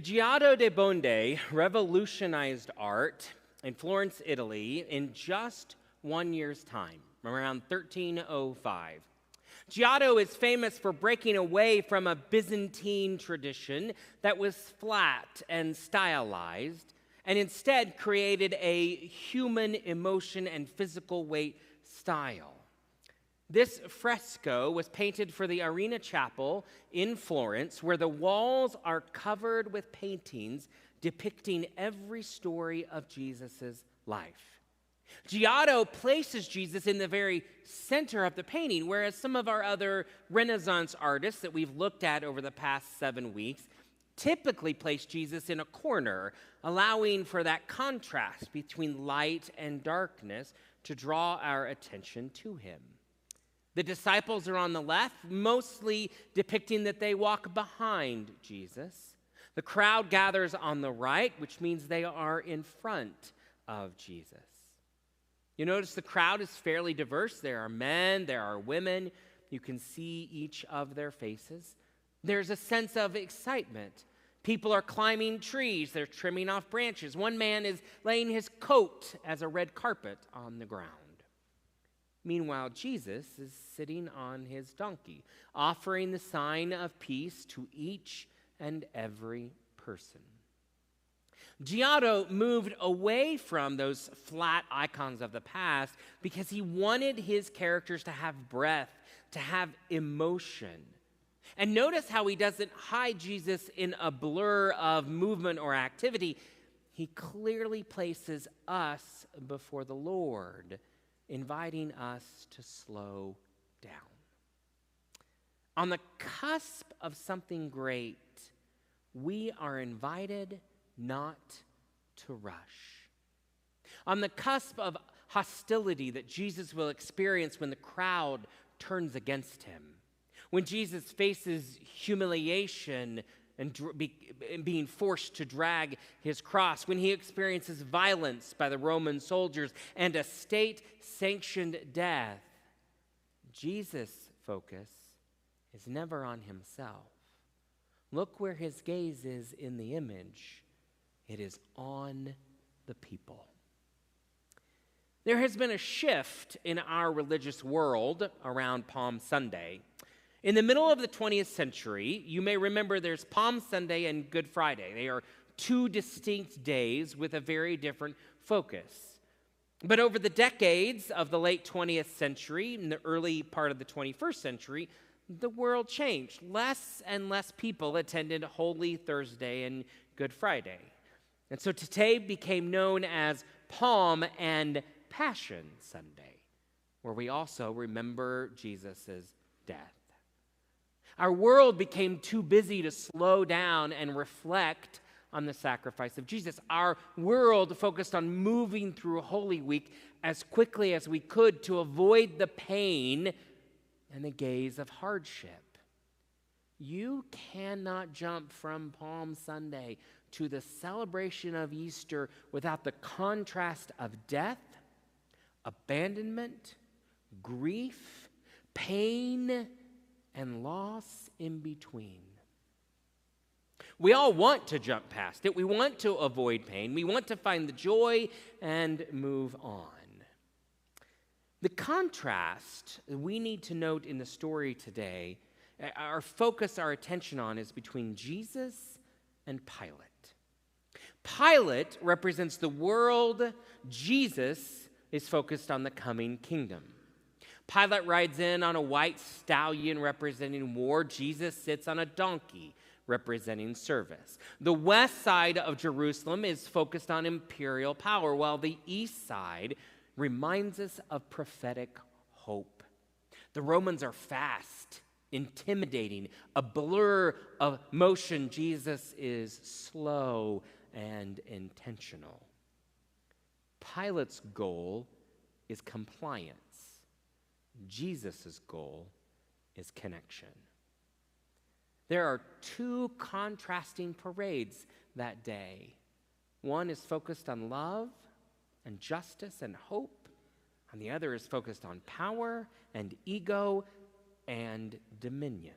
Giotto di Bondone revolutionized art in Florence, Italy in just 1 year's time, around 1305. Giotto is famous for breaking away from a Byzantine tradition that was flat and stylized, and instead created a human emotion and physical weight style. This fresco was painted for the Arena Chapel in Florence, where the walls are covered with paintings depicting every story of Jesus' life. Giotto places Jesus in the very center of the painting, whereas some of our other Renaissance artists that we've looked at over the past 7 weeks typically place Jesus in a corner, allowing for that contrast between light and darkness to draw our attention to him. The disciples are on the left, mostly depicting that they walk behind Jesus. The crowd gathers on the right, which means they are in front of Jesus. You notice the crowd is fairly diverse. There are men, there are women. You can see each of their faces. There's a sense of excitement. People are climbing trees. They're trimming off branches. One man is laying his coat as a red carpet on the ground. Meanwhile, Jesus is sitting on his donkey, offering the sign of peace to each and every person. Giotto moved away from those flat icons of the past because he wanted his characters to have breath, to have emotion. And notice how he doesn't hide Jesus in a blur of movement or activity. He clearly places us before the Lord, inviting us to slow down. On the cusp of something great, we are invited not to rush. On the cusp of hostility that Jesus will experience when the crowd turns against him, when Jesus faces humiliation and being forced to drag his cross, when he experiences violence by the Roman soldiers and a state-sanctioned death, Jesus' focus is never on himself. Look where his gaze is in the image. It is on the people. There has been a shift in our religious world around Palm Sunday. In the middle of the 20th century, you may remember there's Palm Sunday and Good Friday. They are two distinct days with a very different focus. But over the decades of the late 20th century and the early part of the 21st century, the world changed. Less and less people attended Holy Thursday and Good Friday. And so today became known as Palm and Passion Sunday, where we also remember Jesus' death. Our world became too busy to slow down and reflect on the sacrifice of Jesus. Our world focused on moving through Holy Week as quickly as we could to avoid the pain and the gaze of hardship. You cannot jump from Palm Sunday to the celebration of Easter without the contrast of death, abandonment, grief, pain, and loss in between. We all want to jump past it. We want to avoid pain. We want to find the joy and move on. The contrast we need to note in the story today, our focus, our attention on, is between Jesus and Pilate. Pilate represents the world. Jesus is focused on the coming kingdom. Pilate rides in on a white stallion representing war. Jesus sits on a donkey representing service. The west side of Jerusalem is focused on imperial power, while the east side reminds us of prophetic hope. The Romans are fast, intimidating, a blur of motion. Jesus is slow and intentional. Pilate's goal is compliance. Jesus' goal is connection. There are two contrasting parades that day. One is focused on love and justice and hope, and the other is focused on power and ego and dominion.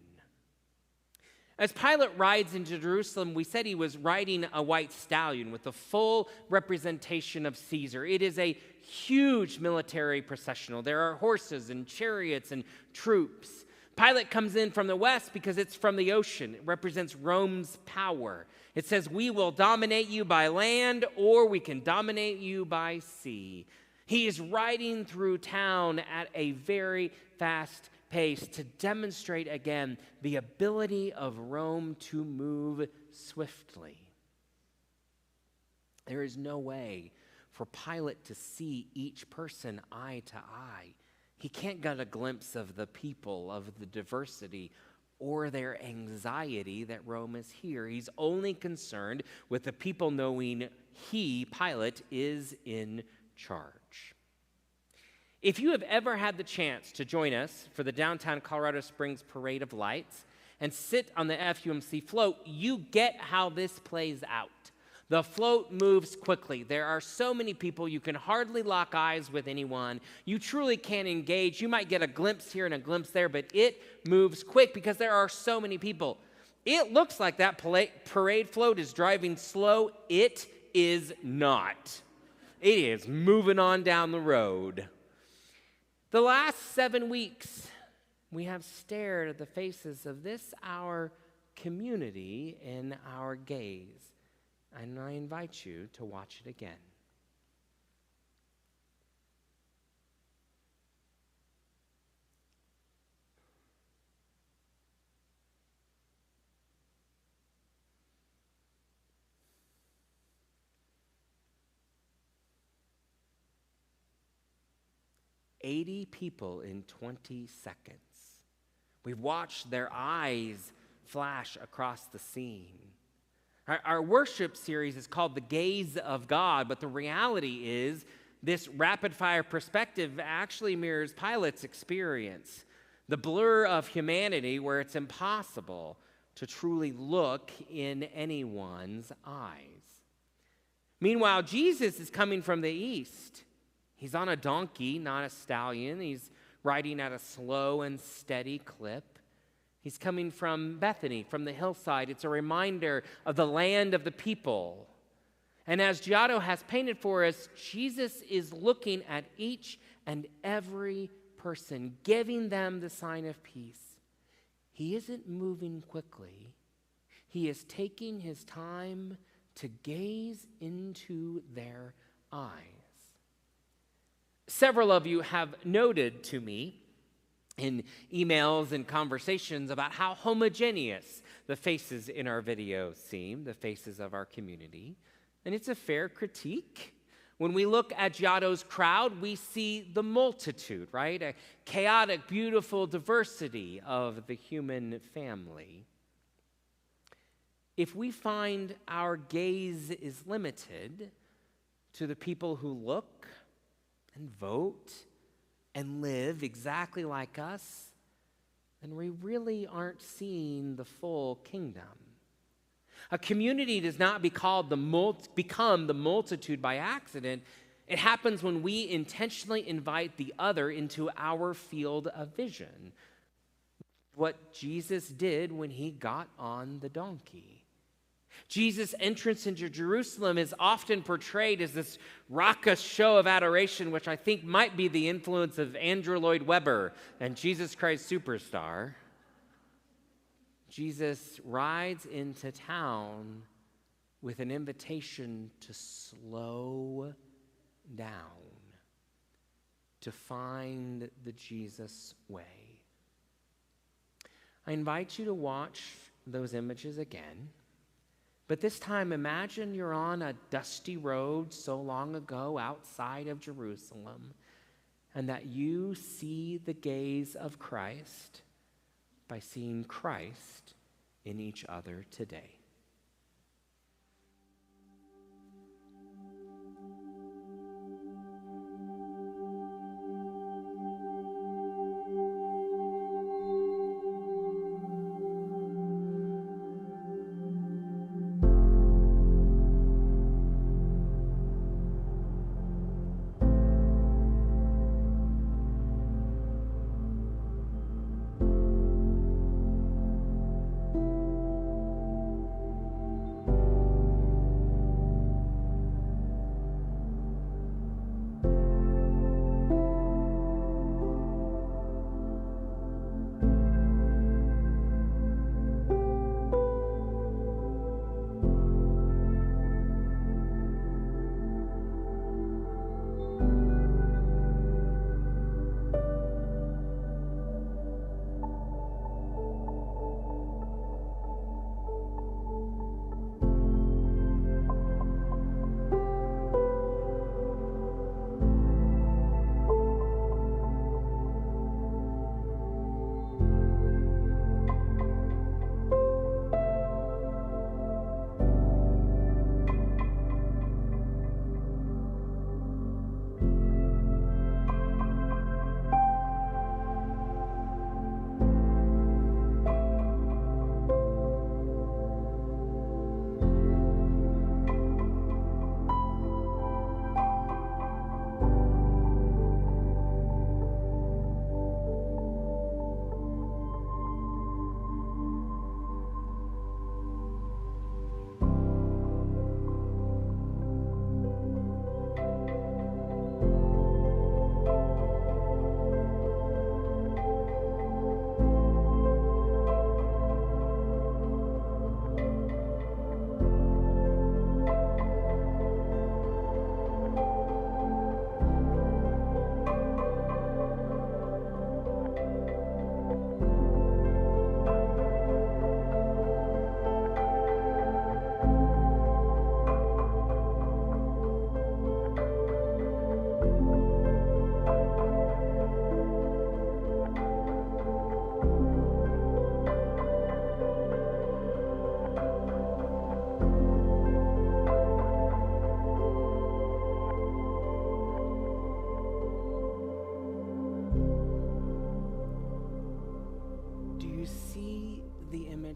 As Pilate rides into Jerusalem, we said he was riding a white stallion with the full representation of Caesar. It is a huge military processional. There are horses and chariots and troops. Pilate comes in from the west because it's from the ocean. It represents Rome's power. It says, we will dominate you by land, or we can dominate you by sea. He is riding through town at a very fast pace to demonstrate again the ability of Rome to move swiftly. There is no way for Pilate to see each person eye to eye. He can't get a glimpse of the people, of the diversity, or their anxiety that Rome is here. He's only concerned with the people knowing he, Pilate, is in charge. If you have ever had the chance to join us for the downtown Colorado Springs Parade of Lights and sit on the FUMC float, you get how this plays out. The float moves quickly. There are so many people, you can hardly lock eyes with anyone. You truly can't engage. You might get a glimpse here and a glimpse there, but it moves quick because there are so many people. It looks like that parade float is driving slow. It is not. It is moving on down the road. The last 7 weeks, we have stared at the faces of this, our community, in our gaze. And I invite you to watch it again. "80 people in 20 seconds. We've watched their eyes flash across the scene. Our worship series is called The Gaze of God, but the reality is this rapid-fire perspective actually mirrors Pilate's experience, the blur of humanity where it's impossible to truly look in anyone's eyes. Meanwhile, Jesus is coming from the east. He's on a donkey, not a stallion. He's riding at a slow and steady clip. He's coming from Bethany, from the hillside. It's a reminder of the land of the people. And as Giotto has painted for us, Jesus is looking at each and every person, giving them the sign of peace. He isn't moving quickly. He is taking his time to gaze into their eyes. Several of you have noted to me in emails and conversations about how homogeneous the faces in our videos seem, the faces of our community. And it's a fair critique. When we look at Giotto's crowd, we see the multitude, right? A chaotic, beautiful diversity of the human family. If we find our gaze is limited to the people who look and vote and live exactly like us, then we really aren't seeing the full kingdom. A community does not become the multitude by accident. It happens when we intentionally invite the other into our field of vision. What Jesus did when he got on the donkey. Jesus' entrance into Jerusalem is often portrayed as this raucous show of adoration, which I think might be the influence of Andrew Lloyd Webber and Jesus Christ Superstar. Jesus rides into town with an invitation to slow down, to find the Jesus way. I invite you to watch those images again. But this time, imagine you're on a dusty road so long ago outside of Jerusalem, and that you see the gaze of Christ by seeing Christ in each other today.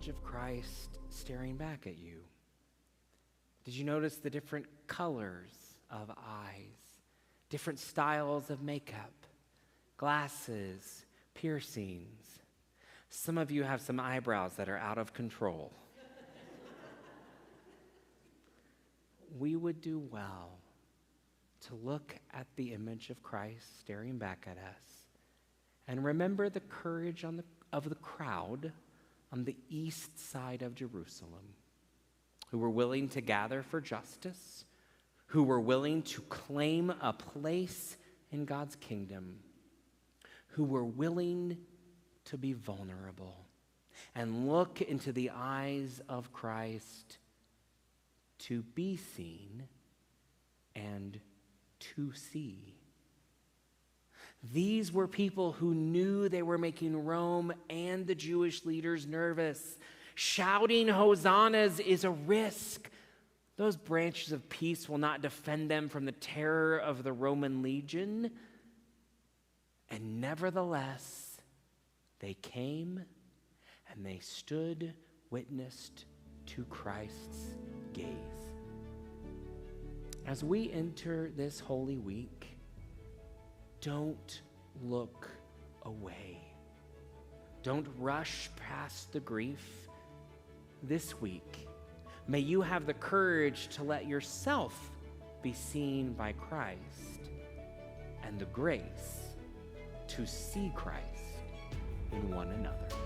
image of Christ staring back at you? Did you notice the different colors of eyes, different styles of makeup, glasses, piercings? Some of you have some eyebrows that are out of control. We would do well to look at the image of Christ staring back at us and remember the courage of the crowd on the east side of Jerusalem, who were willing to gather for justice, who were willing to claim a place in God's kingdom, who were willing to be vulnerable and look into the eyes of Christ to be seen and to see. These were people who knew they were making Rome and the Jewish leaders nervous. Shouting hosannas is a risk. Those branches of peace will not defend them from the terror of the Roman legion. And nevertheless, they came and they stood witnessed to Christ's gaze. As we enter this Holy Week, don't look away. Don't rush past the grief. This week, may you have the courage to let yourself be seen by Christ and the grace to see Christ in one another.